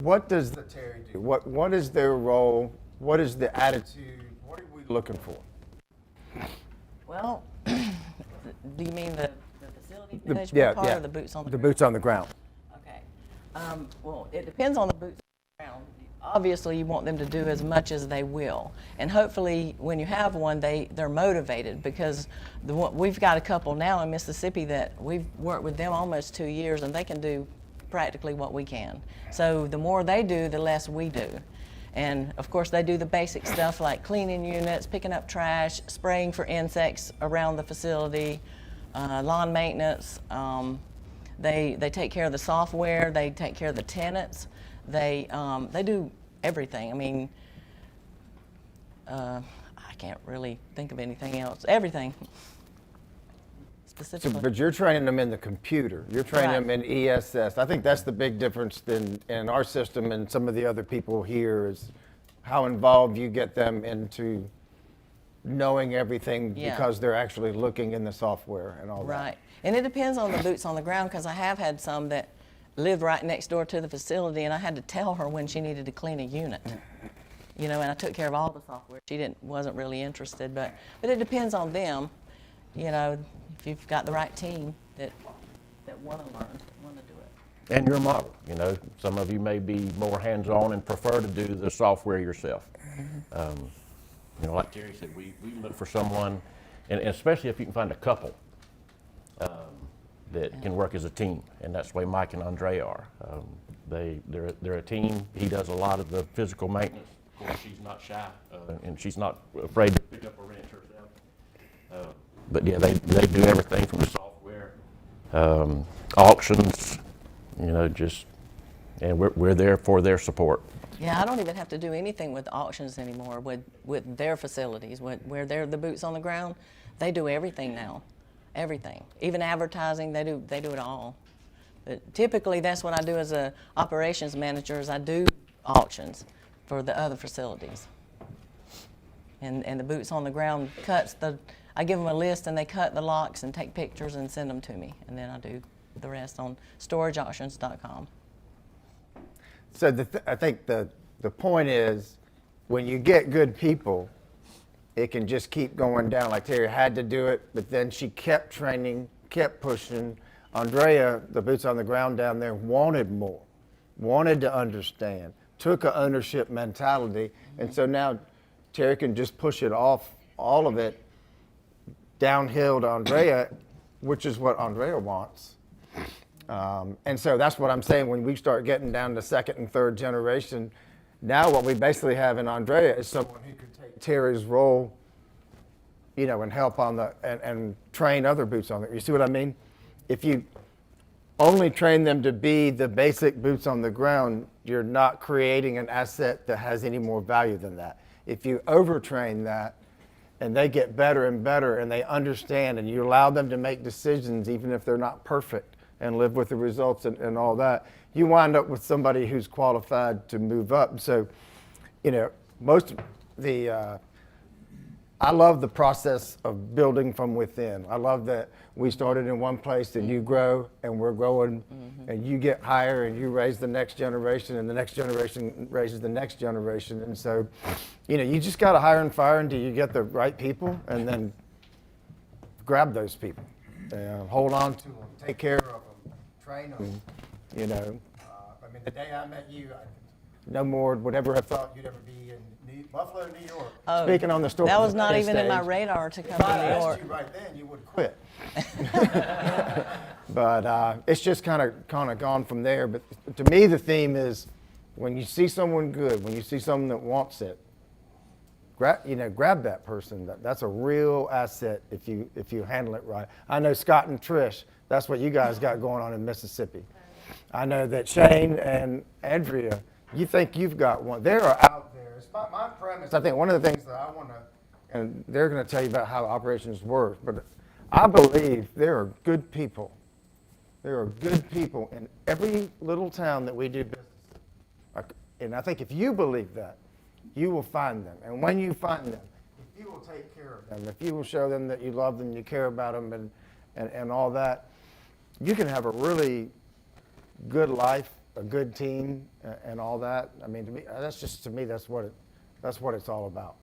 what does the Terry do? What is their role? What is the attitude? What are we looking for? Well, do you mean the facility management part or the boots on the ground? The boots on the ground. Okay. Well, it depends on the boots on the ground. Obviously, you want them to do as much as they will. And hopefully, when you have one, they're motivated, because we've got a couple now in Mississippi that we've worked with them almost 2 years, and they can do practically what we can. So the more they do, the less we do. And of course, they do the basic stuff like cleaning units, picking up trash, spraying for insects around the facility, lawn maintenance. They take care of the software. They take care of the tenants. They do everything. I mean, I can't really think of anything else. Everything. So, but you're training them in the computer. You're training them in ESS. I think that's the big difference in our system and some of the other people here, is how involved you get them into knowing everything because they're actually looking in the software and all that. Right. And it depends on the boots on the ground, because I have had some that lived right next door to the facility, and I had to tell her when she needed to clean a unit. You know, and I took care of all the software. She wasn't really interested, but it depends on them. You know, if you've got the right team that want to learn, want to do it. And your model, you know, some of you may be more hands-on and prefer to do the software yourself. You know, like Terry said, we look for someone, and especially if you can find a couple that can work as a team, and that's the way Mike and Andrea are. They're a team. He does a lot of the physical maintenance. Of course, she's not shy, and she's not afraid to pick up a wrench herself. But yeah, they do everything from the software, auctions, you know, and we're there for their support. Yeah, I don't even have to do anything with auctions anymore with their facilities, where they're the boots on the ground. They do everything now, everything. Even advertising, they do it all. But typically, that's what I do as a operations manager, is I do auctions for the other facilities. And the boots on the ground I give them a list, and they cut the locks and take pictures and send them to me. And then I do the rest on storageauctions.com. So I think the point is, when you get good people, it can just keep going down. Like Terry had to do it, but then she kept training, kept pushing. Andrea, the boots on the ground down there, wanted more, wanted to understand, took an ownership mentality. And so now Terry can just push it off, all of it, downhill to Andrea, which is what Andrea wants. And so that's what I'm saying, when we start getting down to second and third generation, now what we basically have in Andrea is someone who could take Terry's role, you know, and help on and train other boots on the, you see what I mean? If you only train them to be the basic boots on the ground, you're not creating an asset that has any more value than that. If you overtrain that, and they get better and better, and they understand, and you allow them to make decisions even if they're not perfect, and live with the results and all that, you wind up with somebody who's qualified to move up. So, you know, I love the process of building from within. I love that we started in one place and you grow, and we're growing, and you get higher, and you raise the next generation, and the next generation raises the next generation. And so, you know, you just got to hire and fire until you get the right people, and then grab those people, hold on to them, take care of them, train them. You know, I mean, the day I met you, no more would ever have thought you'd ever be in Buffalo, New York. Oh, speaking on the store. That was not even in my radar to come to New York. If I asked you right then, you would quit. But it's just kind of gone from there. But to me, the theme is, when you see someone good, when you see someone that wants it, grab that person. That's a real asset if you handle it right. I know Scott and Trish, that's what you guys got going on in Mississippi. I know that Shane and Andrea, you think you've got one. They're out there. It's my premise. I think one of the things that I want to, and they're going to tell you about how operations work, but I believe there are good people. There are good people in every little town that we do business in. And I think if you believe that, you will find them. And when you find them, if you will take care of them, if you will show them that you love them, you care about them, and all that, you can have a really good life, a good team and all that. I mean, to me, that's what it's all about.